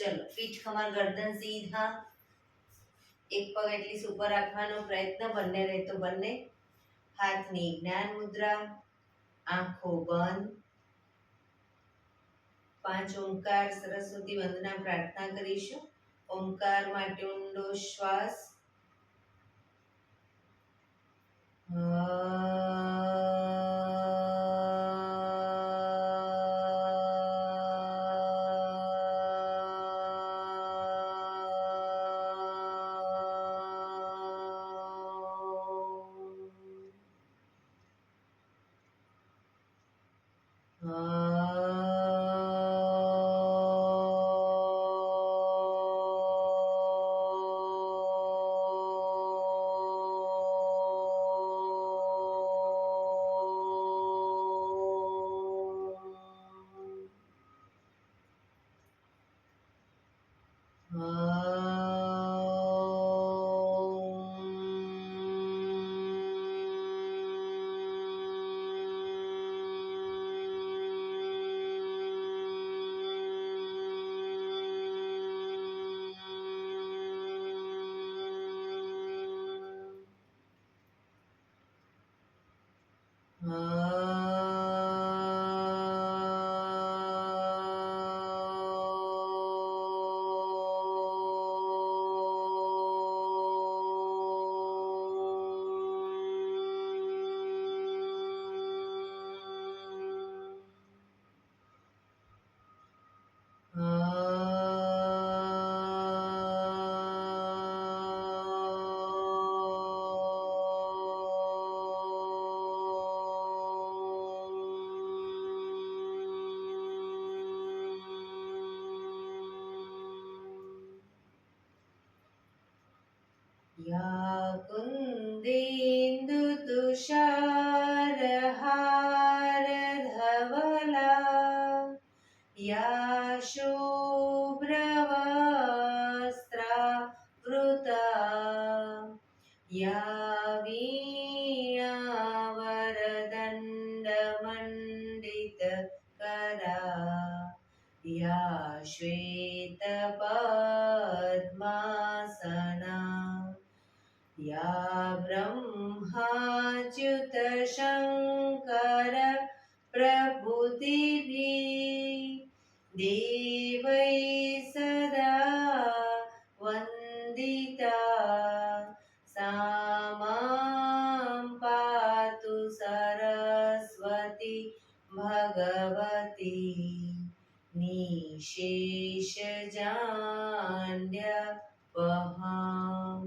ચલો, પીઠ કમર ગરદન સીધા, એક પગ એટલી ઉપર રાખવાનો પ્રયત્ન, બંને રહે તો બંને. હાથની જ્ઞાન મુદ્રા, આંખો બંધ. 5 ઓમકાર સરસ્વતી વંદના પ્રાર્થના કરીશું. ઓમકાર માટે ઊંડો શ્વાસ. या कुन्देन्दु तुषारहारधवला या शुभ्रवस्त्रावृता या वीणावरदण्डमण्डितकरा या श्वेतपद्मासना या ब्रह्माच्युत शङ्कर प्रभृतिभिः देवैः सदा वन्दिता सा मां पातु सरस्वती भगवती निशेषजाड्यपहां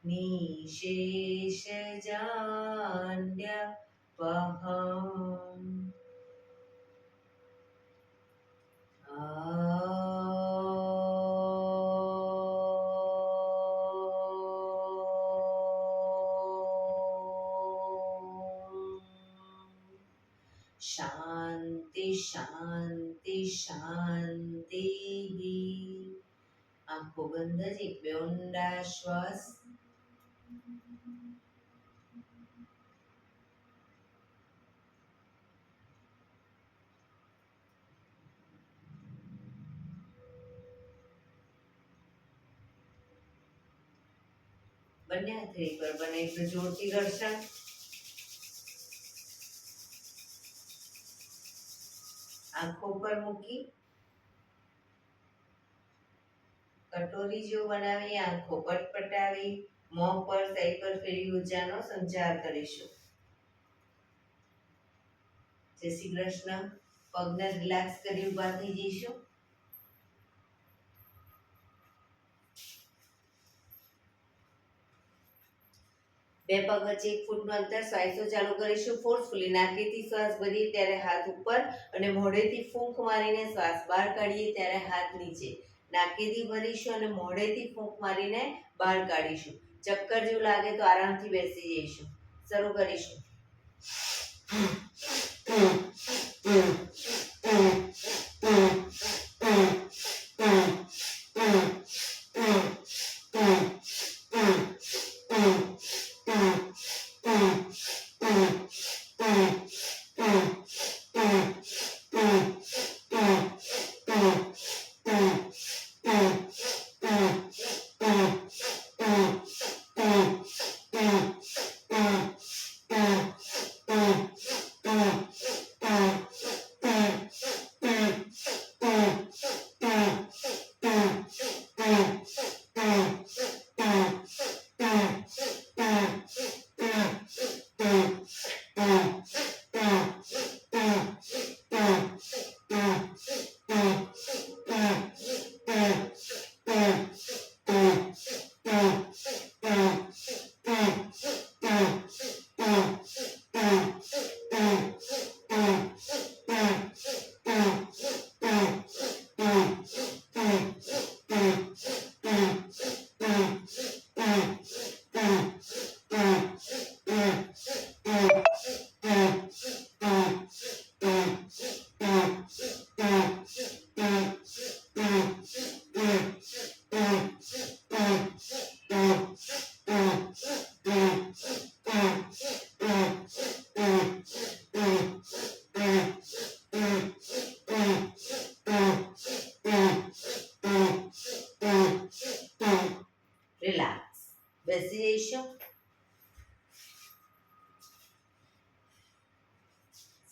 निशेषजाड्यपहाम् शांति शांति शांति. आंखों बंद જ એક બે ઊંડા શ્વાસ. બંને હાથે પર બને એટલે જોરથી ઘર્ષણ. આંખો પર મૂકી કટોરી જેવું બનાવી આંખો પટપટાવી મોં પર સાઈડ પર ફેરી ઊર્જાનો સંચાર કરીશું. જય શ્રી કૃષ્ણ. પગને રિલેક્સ કરી ઊભા થઈ જઈશું. બે પગ વચ્ચે 1 ફૂટનું અંતર. શ્વાસો ચાલુ કરીશું. ફોર્સફુલી નાકેથી શ્વાસ ભરીએ ત્યારે હાથ ઉપર અને મોઢેથી ફૂંક મારીને શ્વાસ બહાર કાઢીએ ત્યારે હાથ નીચે. નાકેથી ભરીશું અને મોઢેથી ફૂંક મારીને બહાર કાઢીશું. ચક્કર જેવું લાગે તો આરામથી બેસી જઈશું. શરૂ કરીશું.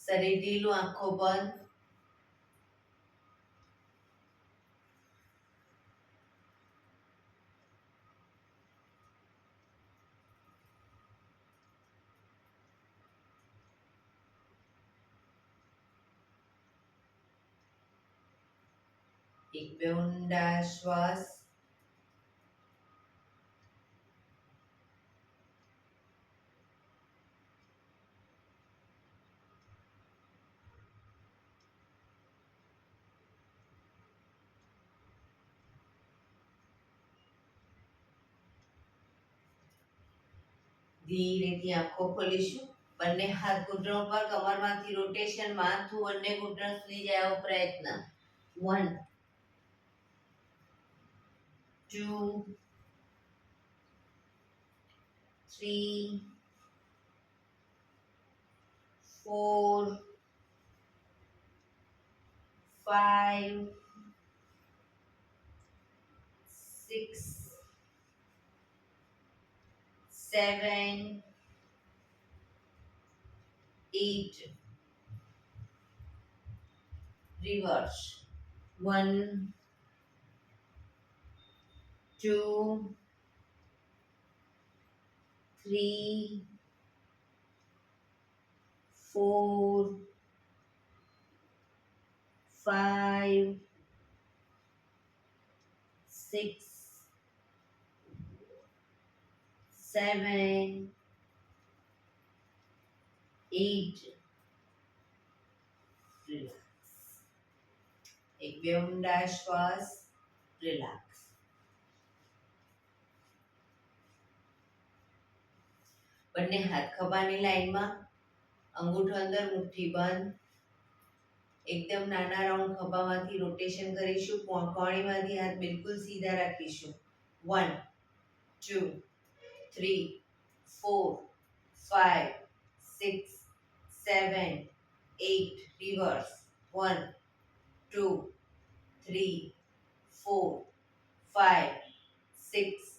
શરીર ઢીલું, આંખો બંધ. એક બે ઊંડા શ્વાસ. ધીરેથી આંખો ખોલીશું. બંને હાથ ઘૂંટણો પર, કમરમાંથી રોટેશન, માથું બંને ઘૂંટણ સુધી જાય એવો પ્રયત્ન. 1 2 3 4 5 6 7 8. Reverse. 1 2 3 4 5 6 7 8. Relax. એક બે ઊંડા શ્વાસ. રિલેક્સ. બંને હાથ ખભાની લાઈનમાં, અંગૂઠો અંદર, મુઠ્ઠી બંધ. એકદમ નાના રાઉન્ડ ખભામાંથી રોટેશન કરીશું. કોણીમાંથી હાથ બિલકુલ સીધા રાખીશું. 1 2 3 4 5 6 7 8. Reverse. 1 2 3 4 5 6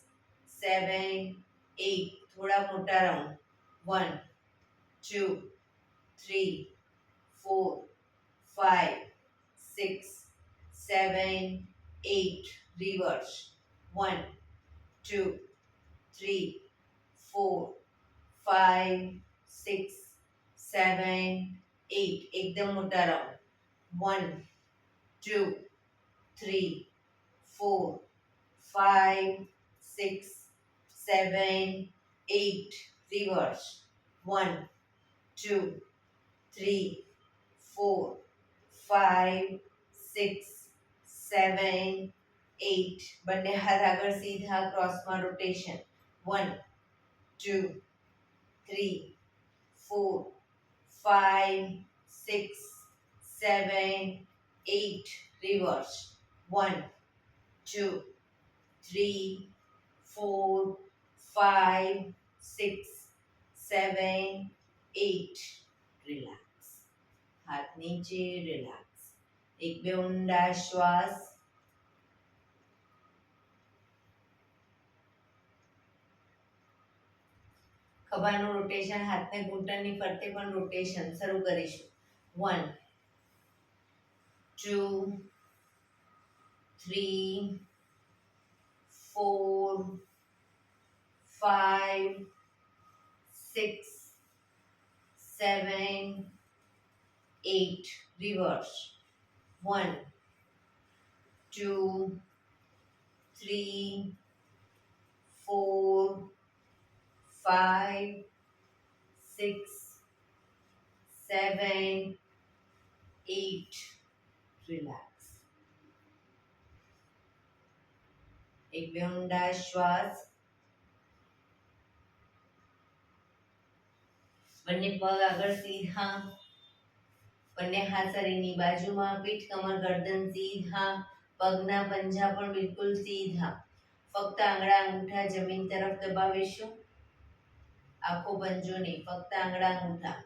7 8. થોડા મોટા રાઉન્ડ. 1 2 3 4 5 6 7 8. Reverse. 1 2 3 4 5 6 7 8. એકદમ મોટા રાઉન્ડ. 1 2 3 4 5 6 7 8. Reverse. 1 2 3 4 5 6 7 8. બંને હાથ આગળ સીધા, ક્રોસમાં રોટેશન. 1 2 3 4 5 6 7 8. Reverse. 1 2 3 4 5 6 7 8. રિલેક્સ. હાથ નીચે. રિલેક્સ. એક બે ઊંડા શ્વાસ. ખભાનું રોટેશન, હાથને ઘૂંટણની ફરતે પણ રોટેશન શરૂ કરીશું. 1 2 3 4 5 6 7 8. Reverse. 1 2 3 4 5 6 7 8. Relax. એક બે ઊંડા શ્વાસ. બંને પગ આગળ સીધા, બંને હાથ શરીરની બાજુમાં, પીઠ, કમર, ગરદન સીધા, પગના પંજા પણ બિલકુલ સીધા. ફક્ત આંગળા અંગૂઠા જમીન તરફ દબાવીશું. આખો પંજો નહીં, ફક્ત આંગળા અંગૂઠા.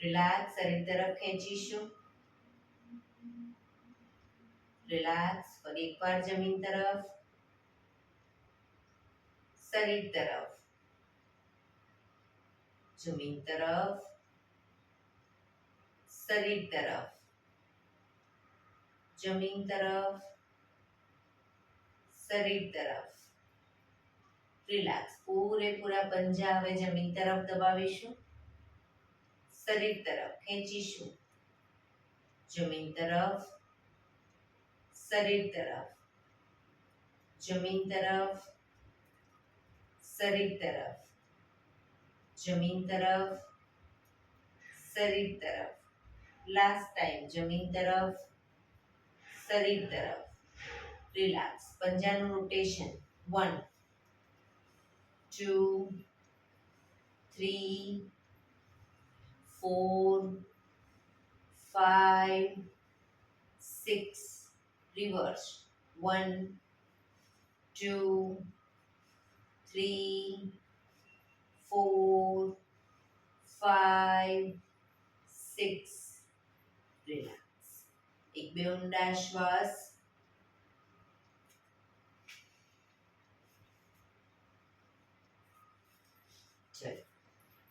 રિલેક્સ. શરીર તરફ ખેંચીશું. રિલેક્સ. ફરી એકવાર જમીન તરફ, શરીર તરફ, જમીન તરફ, શરીર તરફ, જમીન તરફ, શરીર તરફ. રિલેક્સ. પૂરેપૂરા પંજા હવે જમીન તરફ દબાવીશું, શરીર તરફ ખેંચીશું, જમીન તરફ, શરીર તરફ, જમીન તરફ, શરીર તરફ, જમીન તરફ, શરીર તરફ. લાસ્ટ ટાઈમ જમીન તરફ, શરીર તરફ. રિલેક્સ. પંજાનું રોટેશન 1 2 3 4 5 6. રિવર્સ 1 2 3 4 5 6. રિલેક્સ. એક બે ઊંડા શ્વાસ.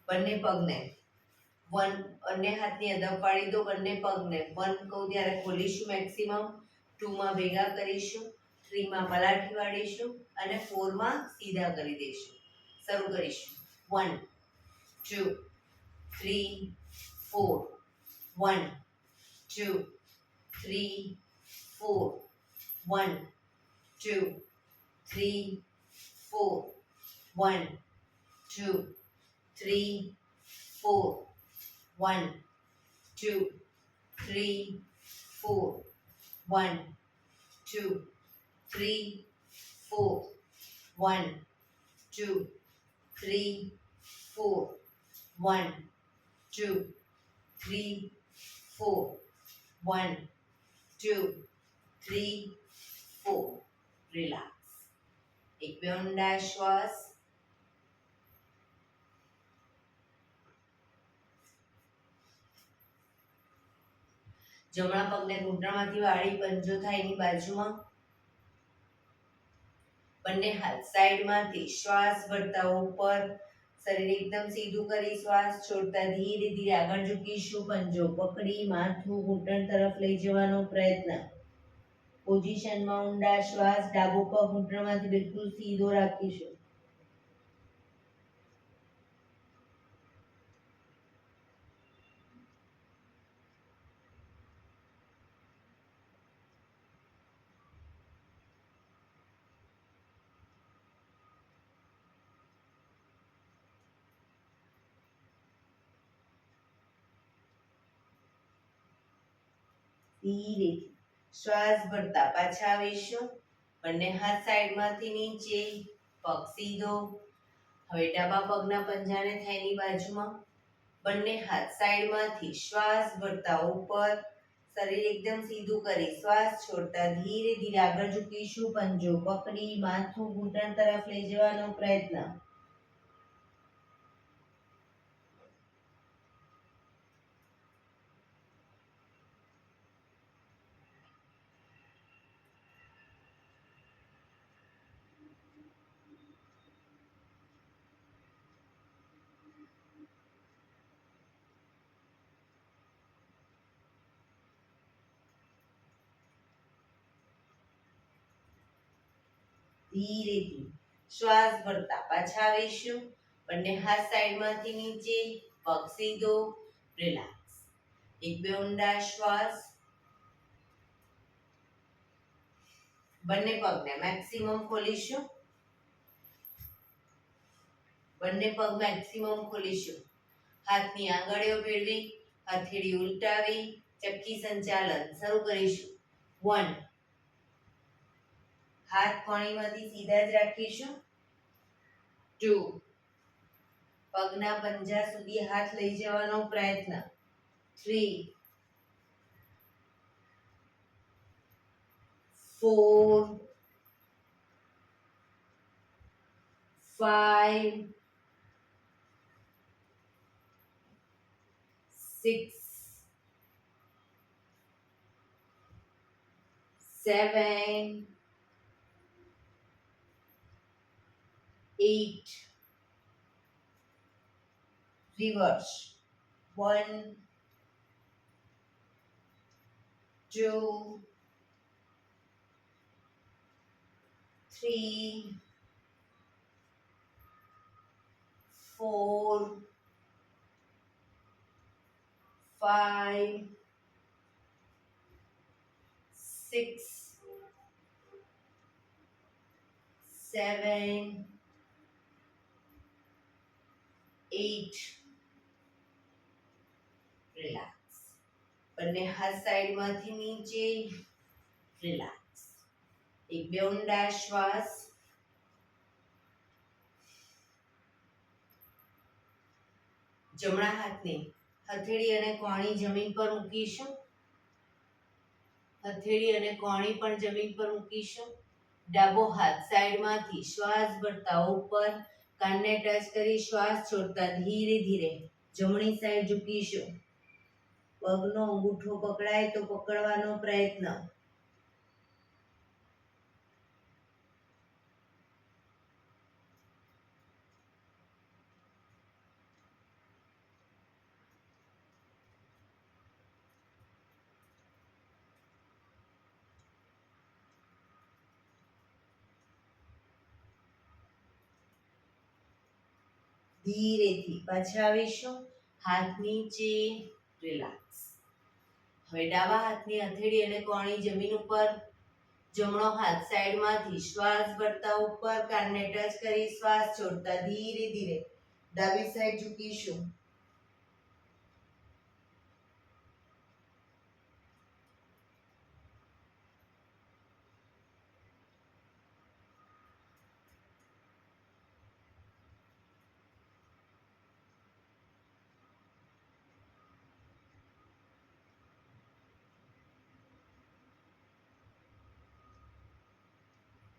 બંને પગને બંને હાથની અદબ પાડી દો. બંને પગને 1 કહું ત્યારે ખોલીશું મેક્સિમમ, 2 માં ભેગા કરીશું, 3 માં પલાઠી વાળીશું અને 4 માં સીધા કરી દઈશું. શરૂ કરીશું. 1 2 3 4 1 2 3 4 1 2 3 4 1 2 3 4 1 2 3 4 1 2 3 4 1 2 3 4 1 2 3 4 1 2 3 4. રિલેક્સ. એક બે ઊંડા શ્વાસ. જમણા પગને ઘૂંટણમાંથી વાળી પંજો થાય એની બાજુમાં. બંને હાથ સાઈડમાંથી શ્વાસ ભરતા ઉપર, શરીર એકદમ સીધું કરી શ્વાસ છોડતા ધીરે ધીરે આગળ ઝૂકીશું. પંજો પકડી માથું ઘૂંટણ તરફ લઈ જવાનો પ્રયત્ન. પોઝિશનમાં ઊંડા શ્વાસ. ડાબો પગ ઘૂંટણમાંથી બિલકુલ સીધો રાખીશું. ધીરેથી શ્વાસ ભરતા પાછા આવીશું. બંને હાથ સાઈડમાંથી નીચે, પગ સીધો. હવે ડાબા પગના પંજાને થાયની બાજુમાં. બંને હાથ સાઈડમાંથી શ્વાસ ભરતા ઉપર, શરીર એકદમ સીધું કરી શ્વાસ છોડતા ધીરે ધીરે આગળ ઝૂકીશું. પંજો પકડી માથું ઘૂંટણ તરફ લઈ જવાનો પ્રયત્ન. ધીરેથી શ્વાસ ભરતા પાછા આવીશું. બંને હાથ સાઈડમાંથી નીચે, પગ સીધો. રિલેક્સ. એક બે ઊંડા શ્વાસ. બંને પગને મેક્સિમમ ખોલીશું. બંને પગ મેક્સિમમ ખોલીશું. હાથની આંગળીઓ ભેળવી, હથેળી ઉલટાવી, ચક્કી સંચાલન શરૂ કરીશું. 1 હાથ કોણીમાંથી સીધા જ રાખીશું. 2 પગના પંજા સુધી હાથ લઈ જવાનો પ્રયત્ન. 3 4 5 6 7 8. Reverse. 1 2, 3, 4, 5, 6, 7, 8. રિલેક્સ. બંને હાથ સાઈડમાંથી નીચે. રિલેક્સ. એક બે ઊંડા શ્વાસ. જમણા હાથને હથેળી અને કોણી જમીન પર મૂકીશું. હથેળી અને કોણી પણ જમીન પર મૂકીશું. ડાબો હાથ સાઈડમાંથી શ્વાસ ભરતા ઉપર કાનને ટચ કરી શ્વાસ છોડતા ધીરે ધીરે જમણી સાઈડ ઝૂકીશું. પગનો અંગૂઠો પકડાય તો પકડવાનો પ્રયત્ન. ધીરેથી પાછા આવીશું. હાથ નીચે. રિલેક્સ. હવે ડાબા હાથની હથેળી અને કોણી જમીન ઉપર. જમણો હાથ સાઈડમાંથી શ્વાસ ભરતા ઉપર કાનને ટચ કરી શ્વાસ છોડતા ધીરે ધીરે ડાબી સાઈડ ઝૂકીશું.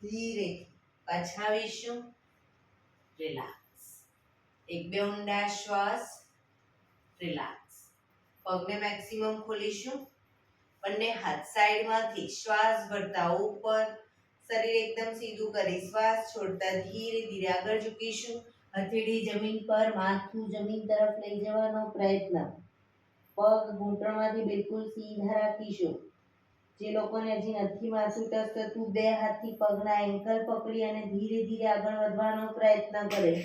ધીરે પાછા આવીશું. રિલેક્સ. એક બે ઊંડા શ્વાસ. રિલેક્સ. પગને મેક્સિમમ ખોલીશું. બંને હાથ સાઈડમાંથી શ્વાસ ભરતા ઉપર. શરીર એકદમ સીધું કરી શ્વાસ છોડતા ધીરે ધીરે આગળ ઝૂકીશું. હથેળી જમીન પર, માથું જમીન તરફ લઈ જવાનો પ્રયત્ન. પગ ઘૂંટણમાંથી બિલકુલ સીધા રાખીશું. જે લોકોને હજી નથી માથું ટચ થતું, બે હાથથી પગના એન્કલ પકડી અને ધીરે ધીરે આગળ વધવાનો પ્રયત્ન કરે.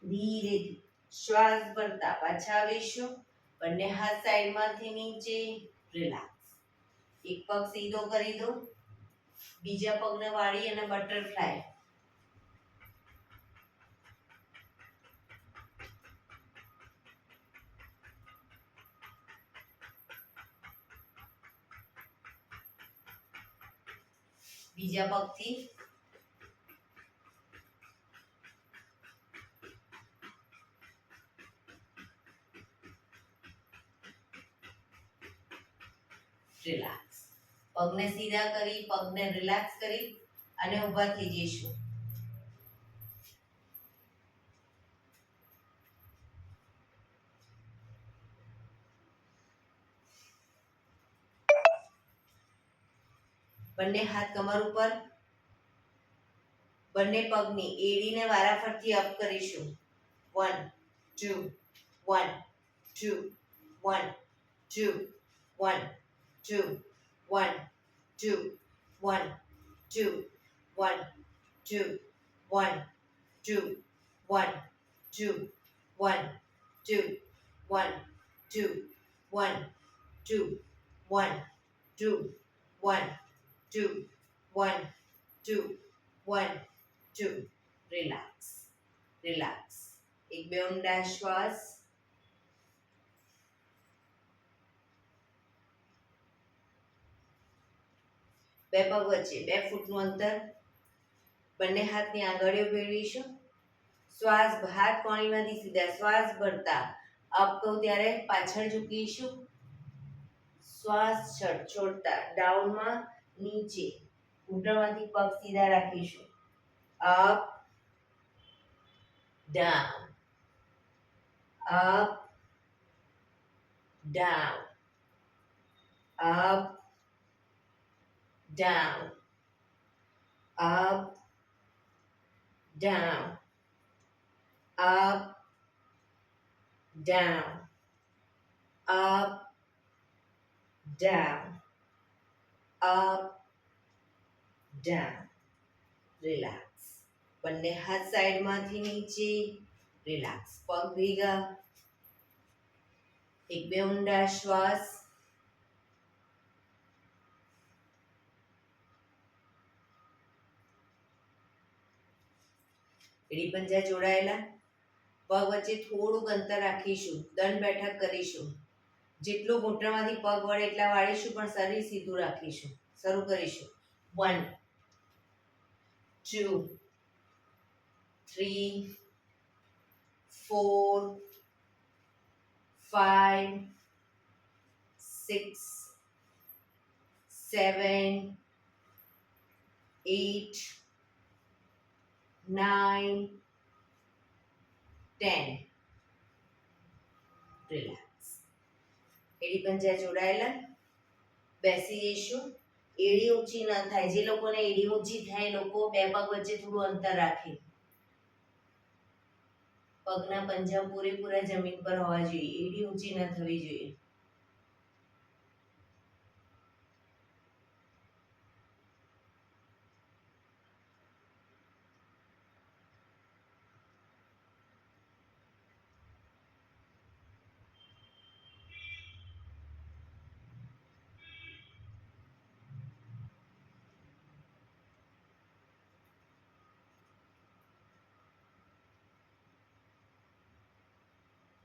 ધીરેથી શ્વાસ ભરતા પાછા આવીશું. બંને હાથ સાઈડમાંથી નીચે. રિલેક્સ. એક પગ સીધો કરી દો. બીજા પગને વાળી અને બટરફ્લાય. બીજા પગથી રિલેક્સ. પગને સીધા કરી, પગને રિલેક્સ કરી અને ઊભા થઈ જઈશું. બંને હાથ કમર ઉપર. બંને પગની એડીને વારાફરતી અપ કરીશું. 1 2 1 2 1 2 1 2 1 2 1 2 1 2 1 2 1 2 1 2 1 2 1 2 1 2 1 2 1 2 1 2. રિલેક્સ. રિલેક્સ. એક બે ઊંડા શ્વાસ. બે પગ વચ્ચે 2 ફૂટનું અંતર. બંને હાથની આંગળીઓ ભેળવીશું. શ્વાસ હાથ કોણીમાંથી સીધા શ્વાસ ભરતા અપ કહું ત્યારે પાછળ ઝૂકીશું. શ્વાસ છોડતા ડાઉનમાં નીચે. ઘૂંટણમાંથી પગ સીધા રાખીશું. Up down, up, down, up, down, up, down, up, down, up, down, up, down. Relax. બંને હાથ સાઈડમાંથી નીચે. રિલેક્સ. પગ ભેગા. એક બે ઊંડા શ્વાસ. એડી પંજા જોડાયેલા. પગ વચ્ચે થોડુંક અંતર રાખીશું. દંડ બેઠક કરીશું. જેટલું ઘૂંટણમાંથી પગ વળે એટલા વાળીશું, પણ શરીર સીધું રાખીશું. શરૂ કરીશું. 1 2 3 4 5 6 7 8 9 10. રિલેક્સ. એડી પંજા જોડાયેલા. બેસી જઈશું. એડી ઊંચી ન થાય. જે લોકોને એડી ઊંચી થાય એ લોકો બે પગ વચ્ચે થોડું અંતર રાખે. પગના પંજા પૂરેપૂરા જમીન પર હોવા જોઈએ. એડી ઊંચી ન થવી જોઈએ.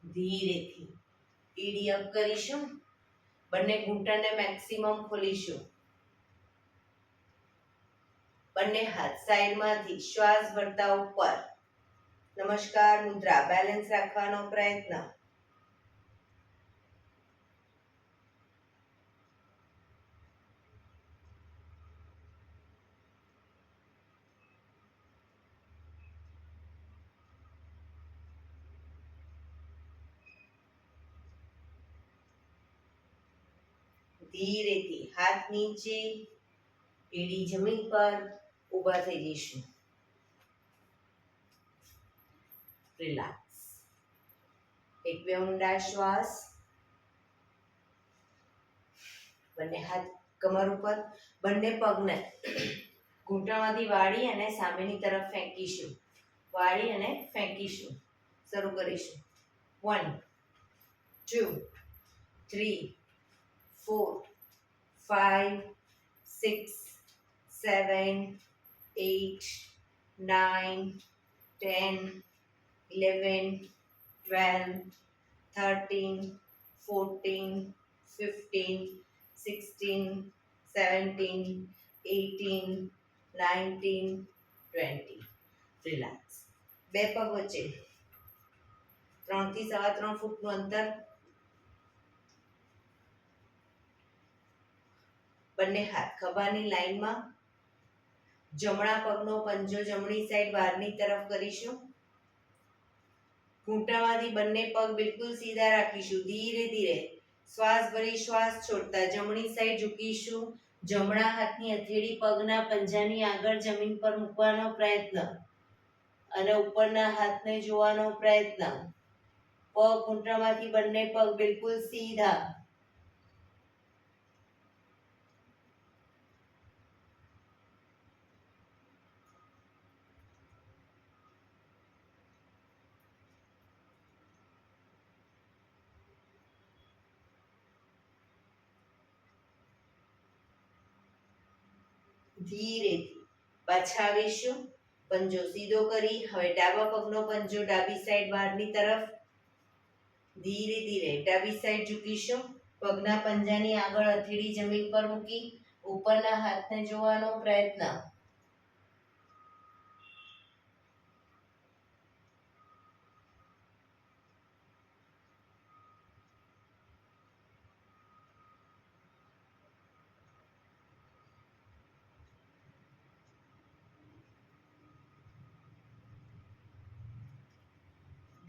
ધીરેથી એડી અપ કરીશું. બંને ઘૂંટણને મેક્સિમમ ખોલીશું. બંને હાથ સાઈડમાંથી શ્વાસ ભરતા ઉપર. નમસ્કાર મુદ્રા. બેલેન્સ રાખવાનો પ્રયત્ન. ધીરેથી હાથ નીચે. એડી જમીન પર. ઊભા થઈ જઈશું. રિલેક્સ. એક બે ઊંડા શ્વાસ. બંને હાથ કમર ઉપર. બંને પગને ઘૂંટણમાંથી વાળી અને સામેની તરફ ફેંકીશું. વાળી અને ફેંકીશું. શરૂ કરીશું. 1 2 3 4 5 6 7 8 9 10 11 12 13 14 15 16 17 18 19 20. રિલેક્સ. બે પગ વચ્ચે 3 થી 3.25 ફૂટનું અંતર. બંને હાથ ખભાની લાઈનમાં. જમણા પગનો પંજો જમણી સાઈડ બહારની તરફ કરીશું. ઘૂંટણમાંથી બંને પગ બિલકુલ સીધા રાખીશું. ધીરે ધીરે શ્વાસ ભરી શ્વાસ છોડતા જમણી સાઈડ ઝૂકીશું. જમણા હાથની હથેળી પગના પંજાની આગળ જમીન પર મૂકવાનો પ્રયત્ન અને ઉપરના હાથને જોવાનો પ્રયત્ન. પગ ઘૂંટણમાંથી બંને પગ બિલકુલ સીધા. ધીરેથી પાછા આવીશું. પંજો સીધો કરી હવે ડાબા પગનો પંજો ડાબી સાઈડ બહારની તરફ. ધીરે ધીરે ડાબી સાઈડ ઝૂકીશું. પગના પંજાની આગળ હથેળી જમીન પર મૂકી ઉપરના હાથને જોવાનો પ્રયત્ન.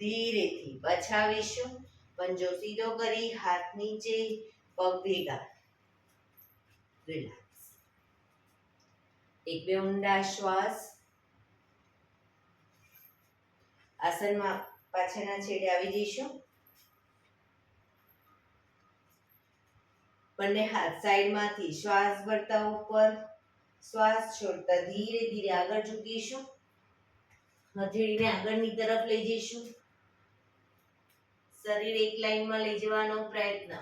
ધીરેથી પછાવીશું. પંજો સીધો કરી હાથ નીચે, પગ ભેગા. રિલેક્સ. એક બે ઊંડા શ્વાસ. આસનમાં પાછળના છેડે આવી જઈશું. બંને હાથ સાઈડમાંથી શ્વાસ ભરતા ઉપર, શ્વાસ છોડતા ધીરે ધીરે આગળ ઝૂકીશું. હથેળીને આગળની તરફ લઈ જઈશું. શરીર એક લાઈનમાં લઈ જવાનો પ્રયત્ન.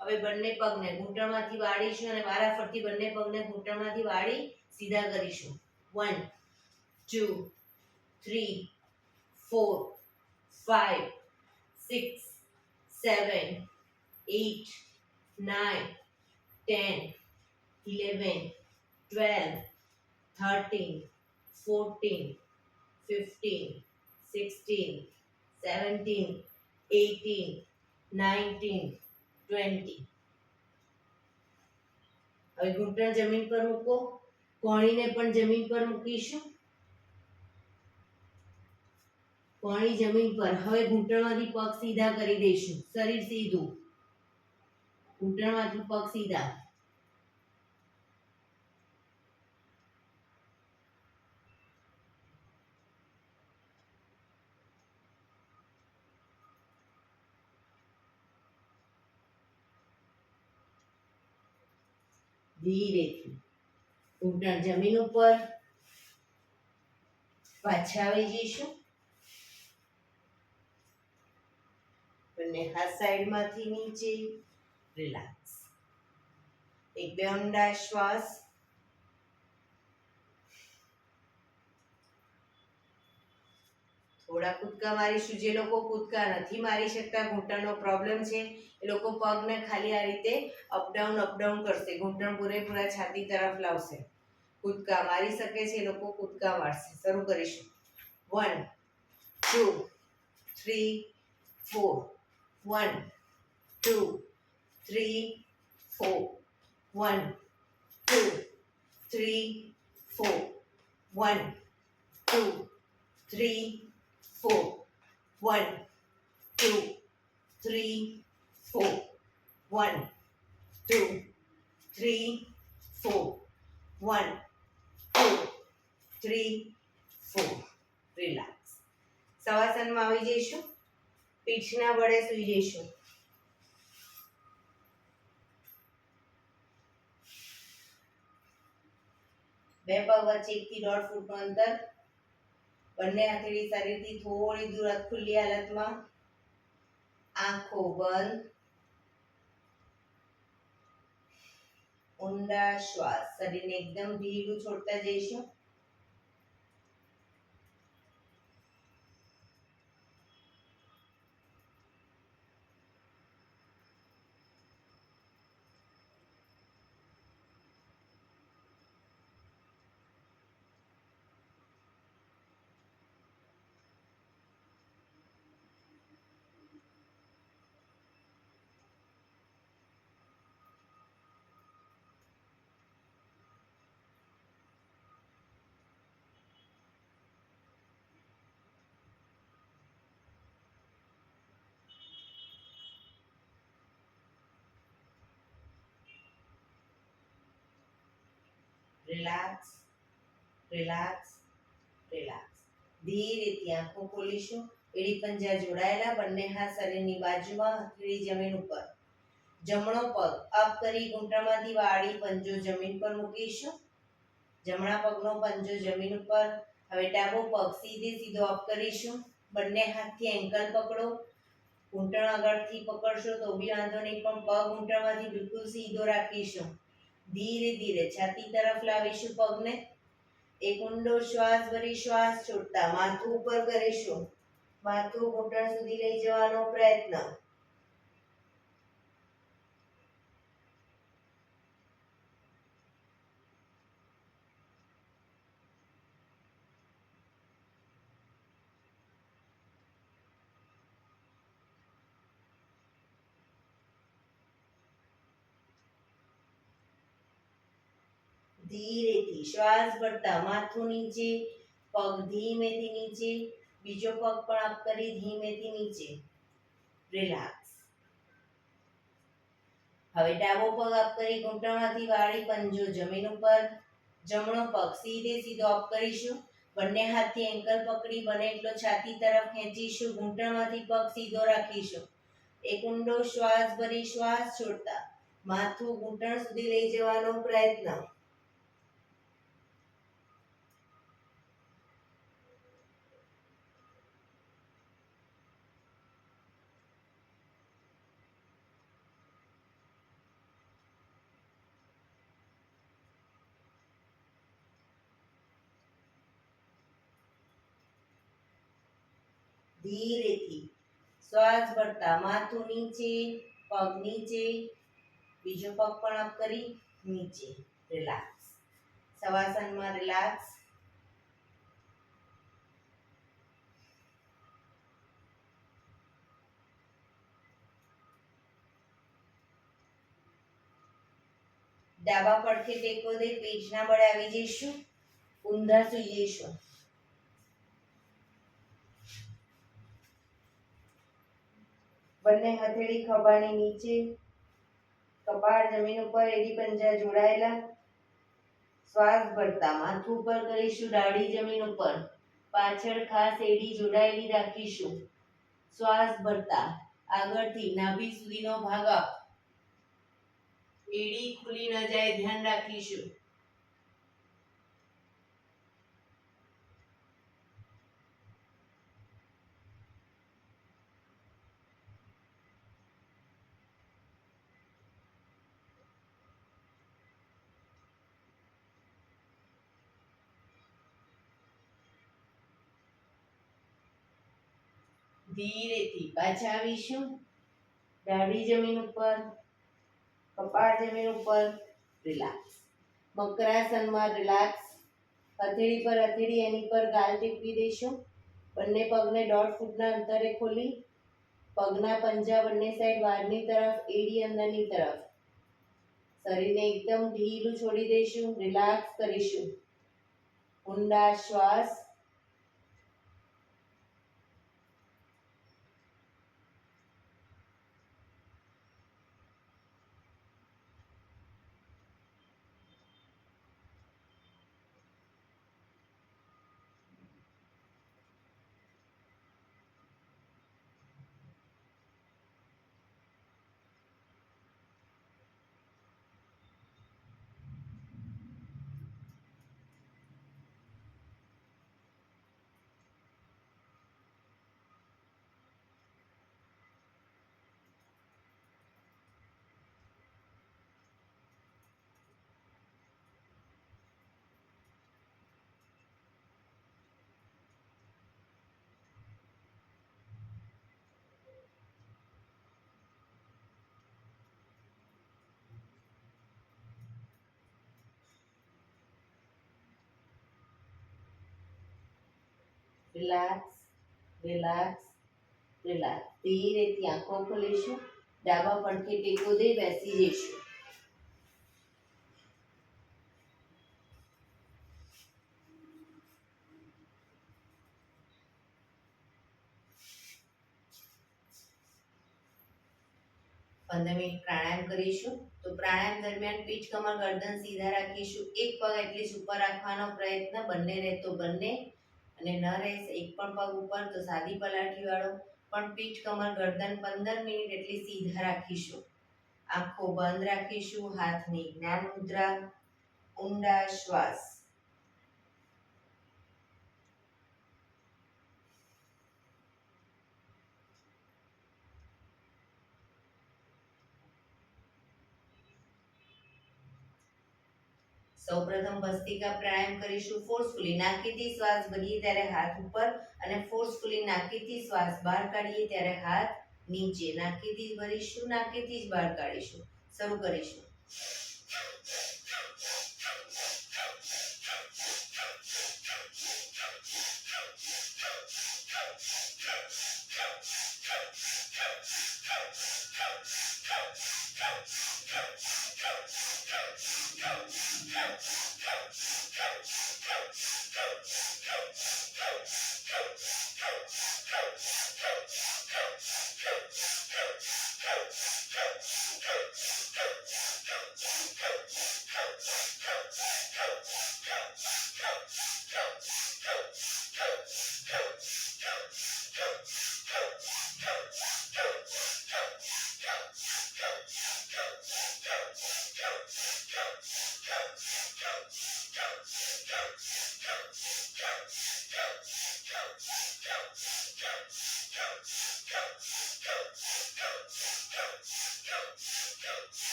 હવે બંને પગને ઘૂંટણમાંથી વાળીશું અને વારાફરતી બંને પગને ઘૂંટણમાંથી વાળી સીધા કરીશું. 1 2 3 4 5 6 7 8 9 10 11 12 13 14 15 16 17 18 19 20. હવે ઘૂંટણ જમીન પર મૂકો. કોણીને પણ જમીન પર મૂકીશું. કોણી જમીન પર. હવે ઘૂંટણમાંથી પગ સીધા કરી દઈશું. શરીર સીધું. ઘૂંટણમાંથી પગ સીધા. ધીરેથી ઘૂંટણ જમીન ઉપર. પાછા આવી જઈશું. બંને હાથ સાઈડમાંથી નીચે. રિલેક્સ. એક બે ઊંડા શ્વાસ. થોડા કૂદકા મારીશું. જે લોકો કૂદકા નથી મારી શકતા, ઘૂંટણનો પ્રોબ્લેમ છે, એ લોકો પગને ખાલી આ રીતે અપડાઉન કરશે. ઘૂંટણ પૂરેપૂરા છાતી તરફ લાવશે. કૂદકા મારી શકે છે એ લોકો કૂદકા મારશે. શરૂ કરીશું. 1 2 3 4 1 2 3 4 1 2 3 4 1 2 3 4 1 2 3 4 1 2 3 4 1 2 3 4. રિલેક્સ. શવાસનમાં આવી જઈશું. પીઠના બળે સૂઈ જઈશું. બે પગ વચ્ચે 1 થી 1.5 ફૂટનું અંતર. બંને હથેળી શરીરથી થોડી દૂર ખુલ્લી હાલતમાં. આંખો બંધ. ઊંડા શ્વાસ. શરીરને એકદમ ઢીલું છોડતા જઈશું. રિલેક્સ. રિલેક્સ. રિલેક્સ. ધીરેથી આંખો ખોલીશું. એડી પંજા જોડાયેલા. બંને હાથ શરીરની બાજુમાં. હથેળી જમીન ઉપર. જમણો પગ અપ કરી ઘૂંટણમાંથી વાળી પંજો જમીન પર મૂકીશું. જમણા પગનો પંજો જમીન ઉપર. હવે ડાબો પગ સીધો અપ કરીશું. બંને હાથથી એન્કલ પકડો. ઘૂંટણ આગળથી પકડશો તો બી વાંધો નહીં, પણ પગ ઘૂંટણમાંથી બિલકુલ સીધો રાખીશું. ધીરે ધીરે છાતી તરફ લાવીશું પગને. એક ઊંડો શ્વાસ ભરી શ્વાસ છોડતા માથું ઉપર કરીશું. માથું ઘૂંટણ સુધી લઈ જવાનો પ્રયત્ન. ધીરેથી શ્વાસ ભરતા માથું નીચે, પગ ધીમેથી નીચે, બીજો પગ પણ અપ કરી ધીમેથી નીચે. રિલેક્સ. હવે ડાબો પગ અપ કરી ઘૂંટણમાંથી વાળી પંજો જમીન ઉપર. જમણો પગ સીધે સીધો અપ કરીશું. બંને હાથથી એન્કલ પકડી બને એટલો છાતી તરફ ખેંચીશું. ઘૂંટણમાંથી પગ સીધો રાખીશું. એક ઊંડો શ્વાસ ભરી શ્વાસ છોડતા માથું ઘૂંટણ સુધી લઈ જવાનો પ્રયત્ન. ધીરેથી શ્વાસ ભરતા માથું નીચે, પગ નીચે, બીજો પગ પણ અપ કરી નીચે. રિલેક્સ. શવાસનમાં રિલેક્સ. ડાબા પડખે ટેકો દઈ પેટના બળે આવી જઈશું. ઊંધા સૂઈ જઈશું. બંને હથેળી ખભાની નીચે, કપાળ જમીન ઉપર, એડી પંજા જોડાયેલા. શ્વાસ ભરતા માથું ઉપર કરીશું, દાઢી જમીન ઉપર, પાછળ ખાસ એડી જોડાયેલી રાખીશું. શ્વાસ ભરતા આગળથી નાભી સુધીનો ભાગ અપ. એડી ખુલી ન જાય ધ્યાન રાખીશું. ધીરેથી પાછા આવીશું. દાઢી જમીન ઉપર, કપાળ જમીન ઉપર. રિલેક્સ. મકરાસનમાં રિલેક્સ. હથેળી પર હથેળી એની પર ગાલ ટેકવી દઈશું. બંને પગને 1.5 ફૂટના અંતરે ખોલી પગના પંજા બંને સાઈડ બહારની તરફ, એડી અંદરની તરફ. શરીરને એકદમ ઢીલું છોડી દઈશું. રિલેક્સ કરીશું. ઊંડા શ્વાસ. રિલેક્સ. રિલેક્સ. રિલેક્સ. ધીરેથી આંખો ખોલીશું. ડાબા પડખે ટેકો દઈ બેસી જઈશું. પ્રાણાયામ કરીશું. તો પ્રાણાયામ દરમિયાન પીઠ, કમર, ગરદન સીધા રાખીશું. એક પગ એટલીસ્ટ ઉપર રાખવાનો પ્રયત્ન. બંને રહે તો બંને, અને ન રહે એક પણ પગ ઉપર તો સાદી પલાઠી વાળો. પણ પીઠ, કમર, ગરદન 15 મિનિટ એટલી સીધા રાખીશું. આંખો બંધ રાખીશું. હાથની જ્ઞાન મુદ્રા. ઊંડા શ્વાસ. સૌપ્રથમ ભસ્ત્રિકા પ્રાણાયામ કરીશું. ફોર્સફુલી નાકેથી શ્વાસ ભરીએ ત્યારે હાથ ઉપર, અને ફોર્સફુલી નાકેથી શ્વાસ બહાર કાઢીએ ત્યારે હાથ નીચે. નાકેથી ભરીશું, નાકેથી જ બહાર કાઢીશું. શરૂ કરીશું.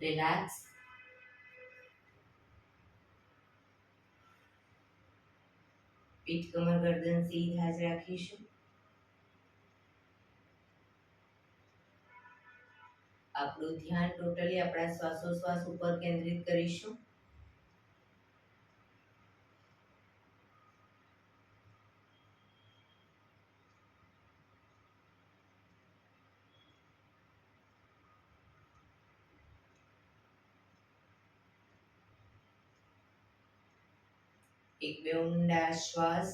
રિલેક્સ. પીઠ કમર ગરદન સીધા જ રાખીશું. આપણું ધ્યાન ટોટલી આપણા શ્વાસોશ્વાસ ઉપર કેન્દ્રિત કરીશું. એક બે ઊંડા શ્વાસ.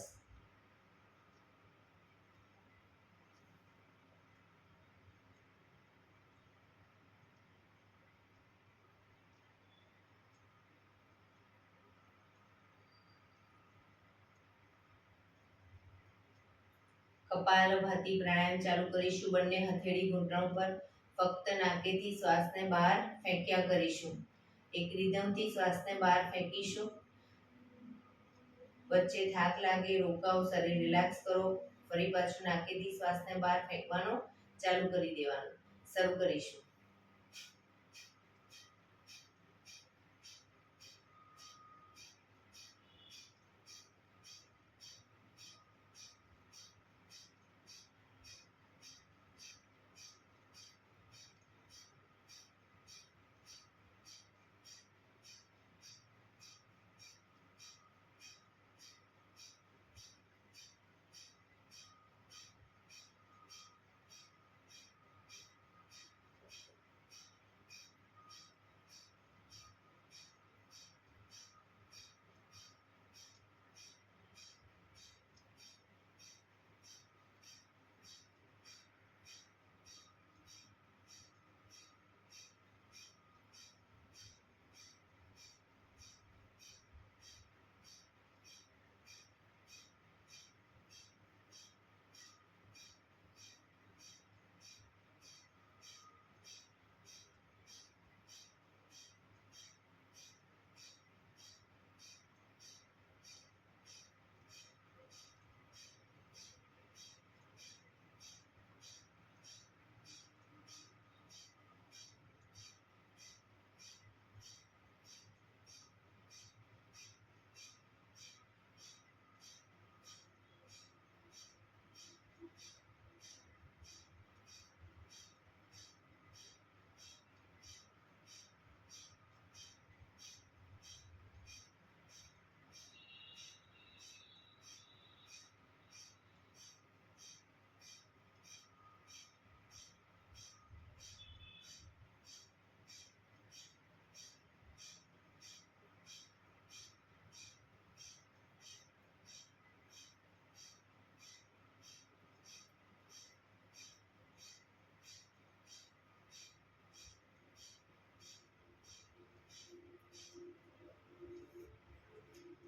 કપાલભાતિ પ્રાણાયામ ચાલુ કરીશું. બંને હથેળી ઘૂંટણ પર. ફક્ત નાકેથી શ્વાસને બહાર ફેંક્યા કરીશું. એક રિધમથી શ્વાસને બહાર ફેંકીશું. વચ્ચે થાક લાગે, રોકાઓ, શરીર રિલેક્સ કરો. ફરી પાછું નાકેથી શ્વાસને બહાર ફેંકવાનો ચાલુ કરી દેવાનું. શરૂ કરીશું.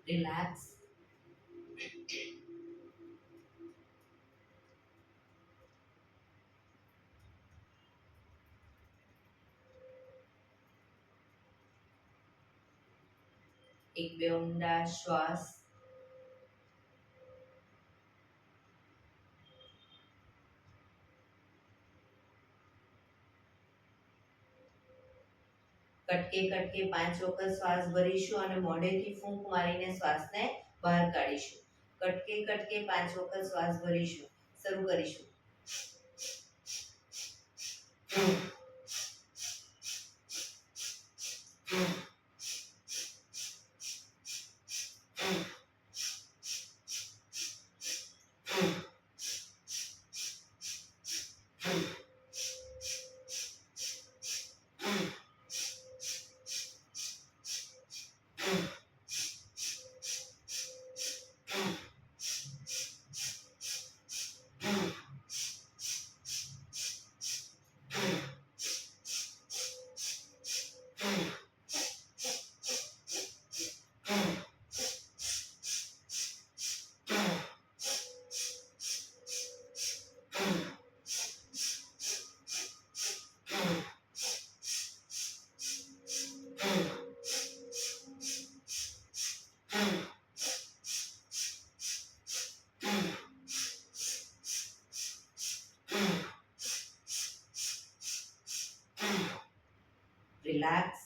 રિલેક્સ. એક બે ઊંડા શ્વાસ. કટકે કટકે 5 વખત શ્વાસ ભરીશું અને મોઢેથી ફૂંક મારીને શ્વાસને બહાર કાઢીશું. કટકે કટકે 5 વખત શ્વાસ ભરીશું. શરૂ કરીશું. રિલેક્સ.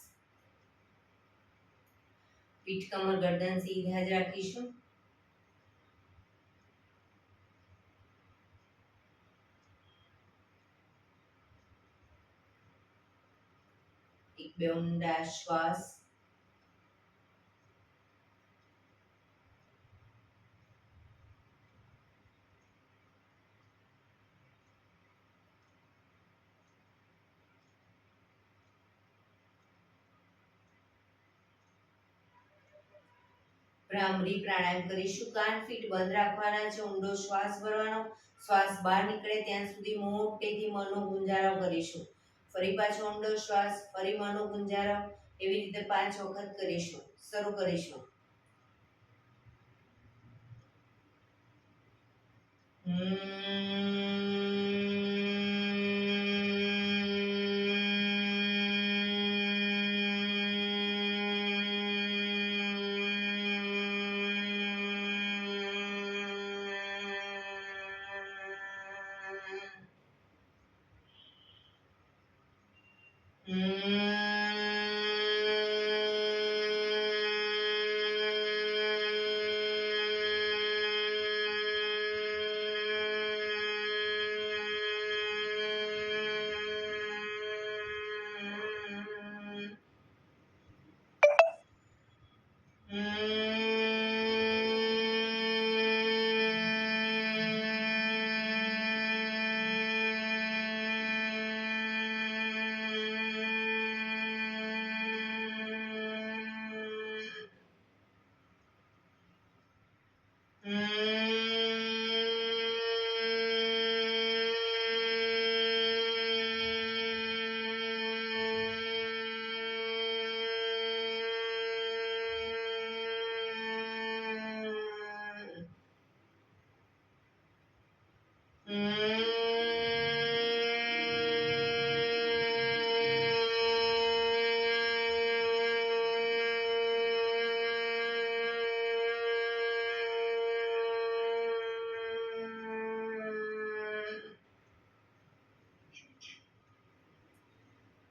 પીઠ કમર ગરદન સીધા જ રાખીશું. એક બે ઊંડા શ્વાસ. ભ્રામરી પ્રાણાયામ કરીશું. કાન ફીટ બંધ રાખવાના છે. ઊંડો શ્વાસ ભરવાનો. શ્વાસ બહાર નીકળે ત્યાં સુધી મોટેથી મનનો ગુંજારો કરીશું. ફરી પાછો ઊંડો શ્વાસ, ફરી મનનો ગુંજારો. એવી રીતે 5 વખત કરીશું. શરૂ કરીશું.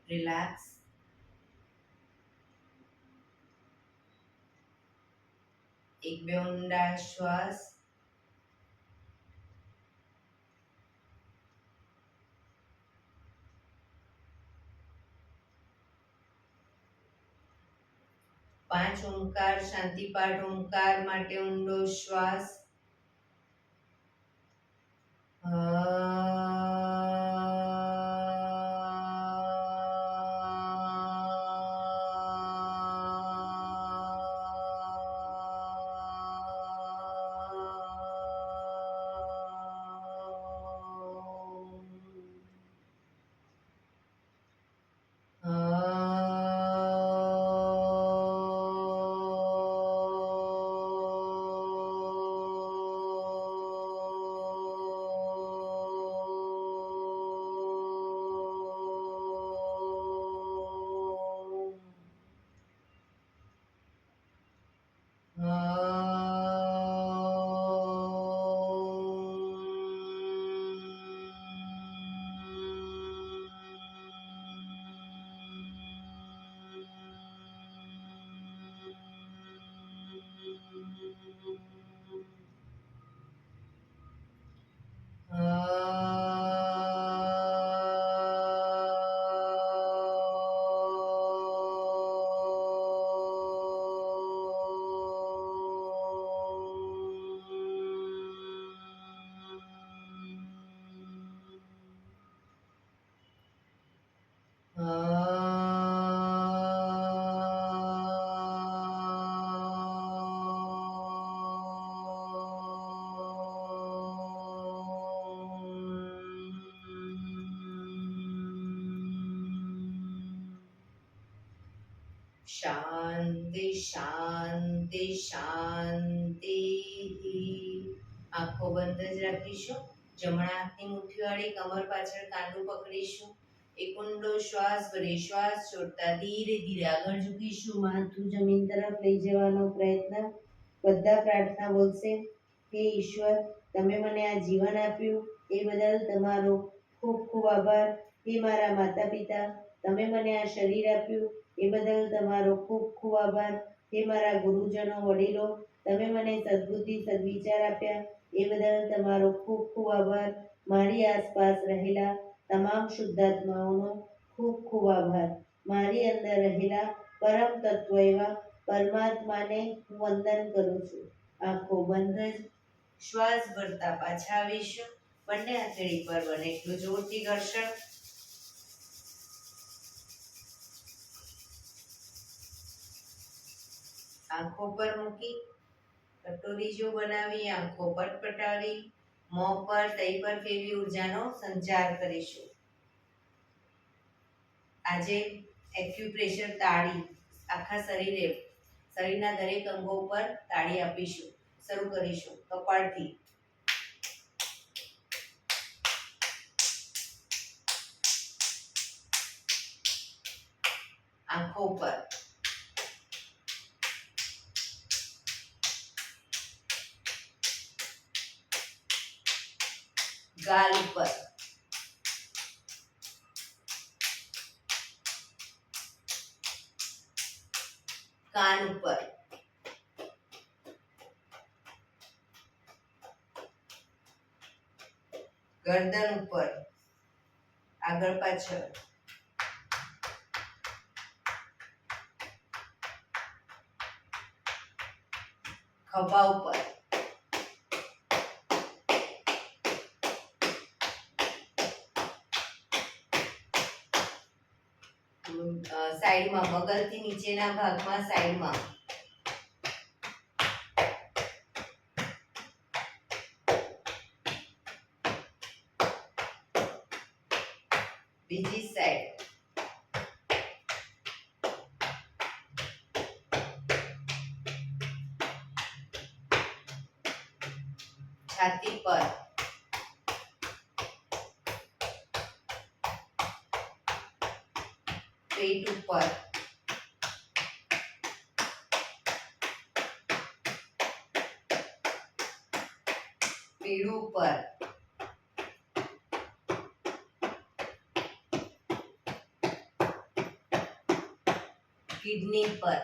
રિલેક્સ. એક બે ઊંડા શ્વાસ. પાંચ ઓમકાર શાંતિ પાઠ. ઓમકાર માટે ઊંડો શ્વાસ. શાંતિ શાંતિ શાંતિ. આંખો બંધ જ રાખીશું. જમણા હાથની મુઠ્ઠી વાળી કમર પાછળ કાંડું પકડીશું. એક ઊંડો શ્વાસ ભરી શ્વાસ છોડતા ધીરે ધીરે આગળ ઝૂકીશું. માથું જમીન તરફ લઈ જવાનો પ્રયત્ન. બધા પ્રાર્થના બોલશે. હે ઈશ્વર, તમે મને આ જીવન આપ્યું એ બદલ તમારો ખૂબ ખૂબ આભાર. હે મારા માતા પિતા, તમે મને આ શરીર આપ્યું એ બદલ તમારો ખૂબ ખૂબ આભાર. હે મારા ગુરુજનો, વડીલો, તમે મને સદબુદ્ધિ, સદવિચાર આપ્યા એ બદલ તમારો ખૂબ ખૂબ આભાર. મારી આસપાસ રહેલા તમામ શુદ્ધાત્માઓનો ખૂબ ખૂબ આભાર. મારી અંદર રહેલા પરમ તત્વ એવા પરમાત્માને હું વંદન કરું છું. આંખો બંધ જ શ્વાસ ભરતા પાછા આવીશું. બંને હથેળી પર બને એટલું જોરથી ઘર્ષણ. આંખો પર મૂકી કટોરી જો બનાવી આંખો પટપટાવી મોં પર તઈ પર ફેરવી ઉર્જાનો સંચાર કરીશું. આજે એક્યુપ્રેશર તાળી આખા શરીરના દરેક અંગો પર તાળી આપીશું. શરૂ કરીશું કપાળથી. આંખો પર, ગાલ ઉપર, કાન ઉપર, ગરદન ઉપર, આગળ પાછળ, ખભા ઉપર, સાઈડમાં બગલથી નીચેના ભાગમાં સાઈડમાં, બીજી સાઈડ, છાતી પર, પેટ ઉપર, પીઠ ઉપર, કિડની પર,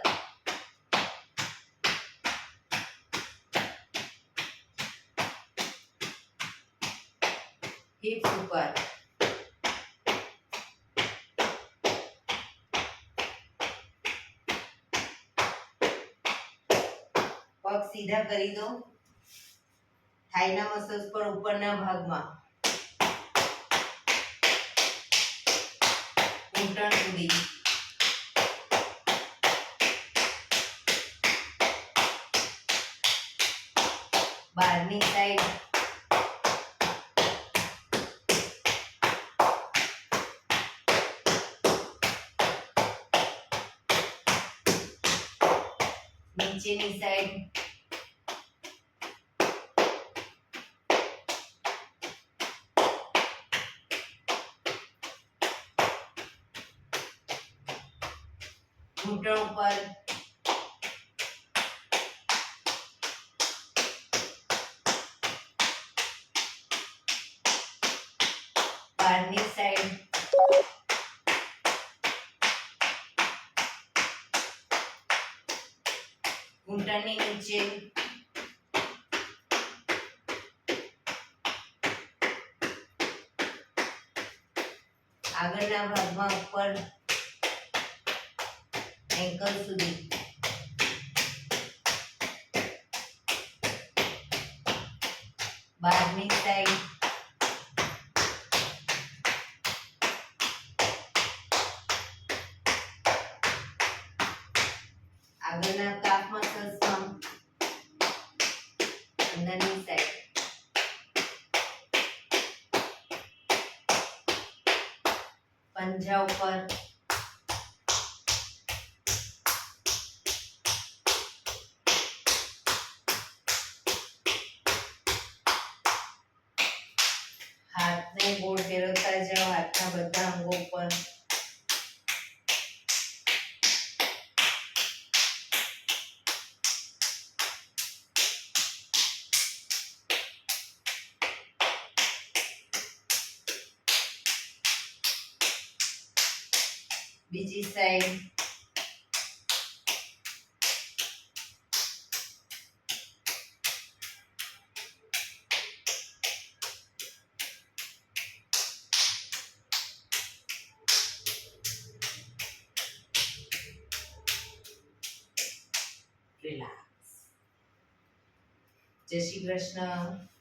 હિપ્સ ઉપર, પગ સીધા કરી દો. થાઈના મસલ્સ પર ઉપરના ભાગમાં, ઘૂંટણ સુધી, બહારની સાઈડ, નીચેની સાઈડ, ઘૂંટણ ઉપર, બહારની સાઈડ, ઘૂંટણની નીચે, આગળના ભાગમાં ઉપર એન્કલ સુધી, બહારની સાઈડ, આગળના કાફ મસલ્સમાં, અંદરની સાઈડ, પંજા ઉપર, હાથને ગોળ ફેરવતા જાઓ હાથના બધા અંગો પર. બીજી સાઈડ. રિલેક્સ. જય શ્રી કૃષ્ણ.